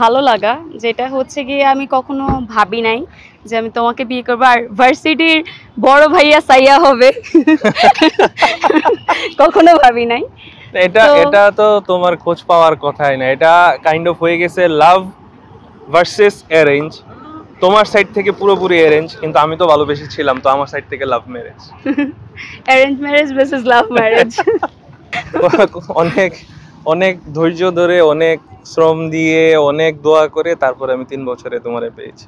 ভালো লাগা, যেটা হচ্ছে গিয়ে আমি কখনো ভাবি নাই যে আমি তোমাকে বিয়ে করবো আর ভার্সিটির বড় ভাইয়া সাইয়া হবে। কখনো ভাবি নাই। এটা তো তোমার খোঁজ পাওয়ার কথাই না, এটা কাইন্ড অফ হয়ে গেছে লাভ ভার্সেস অ্যারেঞ্জ। তোমার সাইড থেকে পুরোপুরি অ্যারেঞ্জ, কিন্তু আমি তো ভালোবেসেছিলাম, তো আমার সাইড থেকে love marriage. Arrange marriage versus love marriage. অনেক অনেক ধৈর্য ধরে, অনেক শ্রম দিয়ে, অনেক দোয়া করে তারপরে আমি 3 বছরে তোমারে পেয়েছি।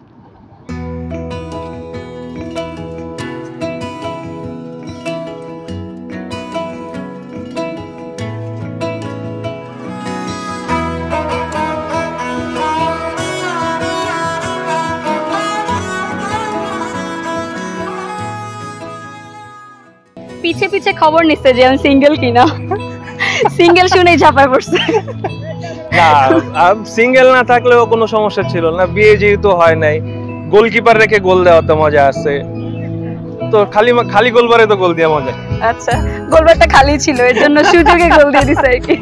পিছে পিছে খবর নিচ্ছে যে আমি সিঙ্গেল কিনা, সিঙ্গেল শুনেই ঝাঁপায় পড়ছে। না, সিঙ্গেল না থাকলেও কোনো সমস্যা ছিল না, বিয়ে যেহেতু হয় নাই, গোলকিপার রেখে গোল দেওয়াতে মজা আছে, তো খালি গোলবারে তো গোল দেওয়া মজা। আচ্ছা, গোলবারটা খালি ছিল, এর জন্য সুযোগে গোল দিয়ে দিছে আর কি।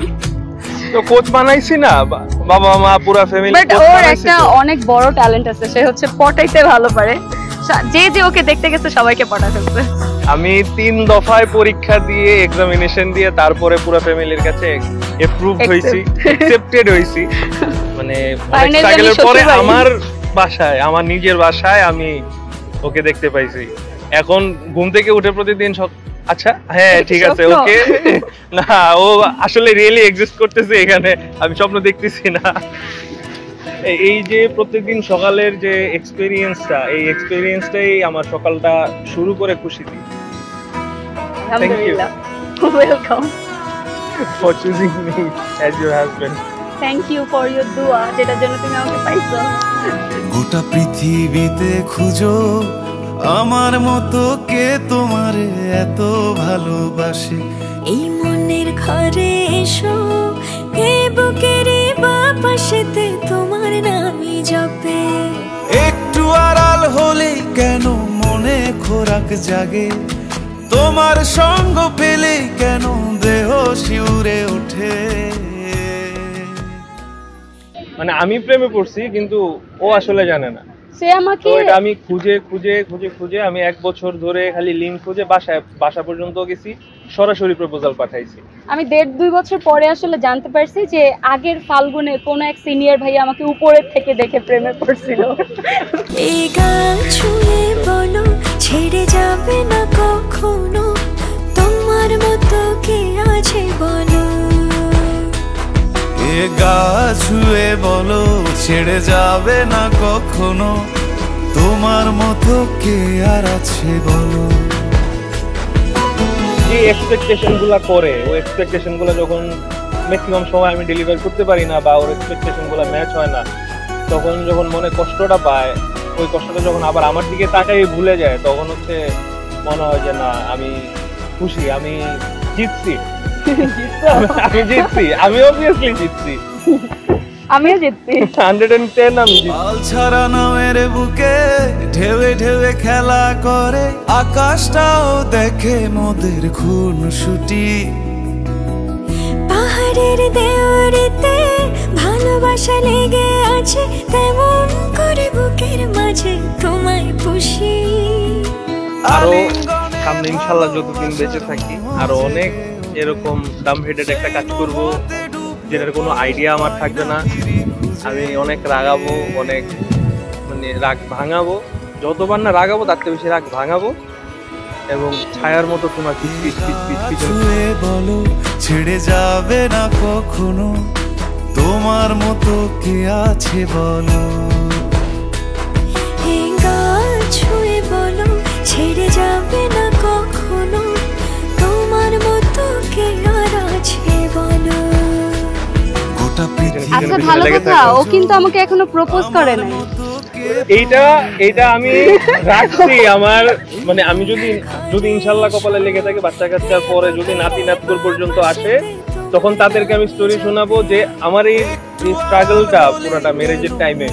তো কোচ বানাইছি না, বাবা মা পুরো ফ্যামিলি। বাট ওর একটা অনেক বড় ট্যালেন্ট আছে, সে হচ্ছে পটাইতে ভালো পারে। যে ওকে দেখতে গেছে সবাইকে পটা ফেলছে। আমি 3 দফায় পরীক্ষা দিয়ে, এক্সামিনেশন দিয়ে তারপরে পুরো ফ্যামিলির কাছে অ্যাপ্রুভড হইছি, অ্যাকসেপ্টেড হইছি। মানে অনেক স্ট্রাগলের পরে আমার বাসায়, আমার নিজের বাসায় আমি ওকে দেখতে পাইছি। এখন ঘুম থেকে উঠে প্রতিদিন আচ্ছা হ্যাঁ ঠিক আছে ওকে, না ও আসলে রিয়েলি এক্সিস্ট করতেছে এখানে, আমি স্বপ্ন দেখতেছি না। এই যে প্রত্যেকদিন সকালের যে এক্সপেরিয়েন্সটা, এই এক্সপেরিয়েন্সটাই আমার সকালটা শুরু করে খুশি দিই। আলহামদুলিল্লাহ, welcome for choosing me as your husband. Thank you for your দোয়া, যেটার জন্য তুমি আমাকে পাইছো। গোটা পৃথিবীতে খুঁজো আমার মতো কে তোমারে এত ভালোবাসে। এই মনের ঘরে এসো, এই বুকের বাপাশেতে তোমার নামই জপে। একটু আড়াল হলেই কেন মনে খোরাক জাগে, তোমার সঙ্গ পেলেই কেন দেহ শিউরে ওঠে। মানে আমি প্রেমে পড়ছি কিন্তু ও আসলে জানে না। সে আমাকে আমি খুঁজে আমি 1 বছর ধরে খালি লিংক খুঁজে বাসা পর্যন্ত গেছি, সরাসরি প্রপোজাল পাঠাইছি। আমি 1.5-2 বছর পরে আসলে জানতে পারছি যে আগের ফাল্গুনে কোন এক সিনিয়র ভাই আমাকে উপরের থেকে দেখে প্রেমে পড়ছিল। এই গান ছুঁয়ে বলো ছেড়ে যাবে না কখনো, তোমার মতো কে আছে বলো। এ গা ছুঁয়ে বলো ছেড়ে যাবে না কখনো, তোমার মতো কে আর আছে বলো। যে এক্সপেকটেশনগুলো করে, ওই এক্সপেকটেশনগুলো যখন ম্যাক্সিমাম সময় আমি ডেলিভার করতে পারি না বা ওর এক্সপেকটেশনগুলো ম্যাচ হয় না, তখন যখন মনে কষ্টটা পায়, ওই কষ্টটা যখন আবার আমার দিকে তাকাই ভুলে যায়, তখন হচ্ছে মনে হয় যে না আমি খুশি, আমি জিতছি। আমি অবভিয়াসলি জিতছি। আমিও জিতছি 110 আমি জিতছি। পাল ছাড়া নামের বুকে ঢেউে ঢেউে খেলা করে, আকাশটাও দেখে মোদের খুনসুটি। পাহাড়ের দেওয়ারিতে ভালোবাসা লেগে আছে, তেমন করে বুকের মাঝে তোমায় পুষি। আরো সামনে ইনশাআল্লাহ যতদিন বেঁচে থাকি আরো অনেক এরকম ডাম হেডেড একটা কাজ করব, যেটার কোনো আইডিয়া আমার থাকবে না। আমি অনেক রাগাবো, অনেক মানে রাগ ভাঙাবো, যতবার না রাগাবো তার থেকে বেশি রাগ ভাঙাবো, এবং ছায়ার মতো তোমার বলো ছেড়ে যাবে না কখনো, তোমার মতো কে আছে বলো। ছুঁয়ে বলো ছেড়ে যাবে না কখনো, তোমার মতো কে আর আছে বলো। আচ্ছা ভালো কথা, ও কিন্তু আমাকে এখনো প্রপোজ করে নাই। এইটা আমি রাখছি আমার, মানে আমি যদি ইনশাআল্লাহ কপালে লেগে থাকে, বাচ্চা কাচ্চার পরে যদি নাতি নাতকুর পর্যন্ত আসে, তখন তাদেরকে আমি স্টোরি শোনাবো যে আমার এই স্ট্রাগলটা পুরোটা ম্যারেজের টাইমে,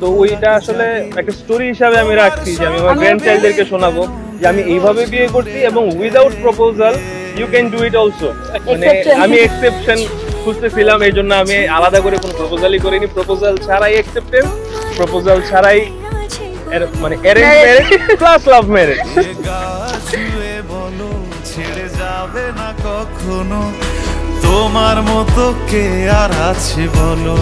তো ওইটা আসলে একটা স্টোরি হিসাবে আমি রাখছি যে আমি আমার গ্র্যান্ড চাইল্ডদেরকে শোনাবো যে আমি এইভাবে বিয়ে করছি এবং without proposal you can do it also. মানে আমি এক্সেপশন খুঁজতেছিলাম, এই জন্য আমি আলাদা করে কোনো প্রপোজালই করিনি। প্রপোজাল ছাড়াই অ্যাকসেপ্টেন্স, প্রপোজাল ছাড়াই মানে arrange marriage plus love marriage. বলো ছেড়ে যাবে না কখনো, তোমার মতো কে আর আছে বলো।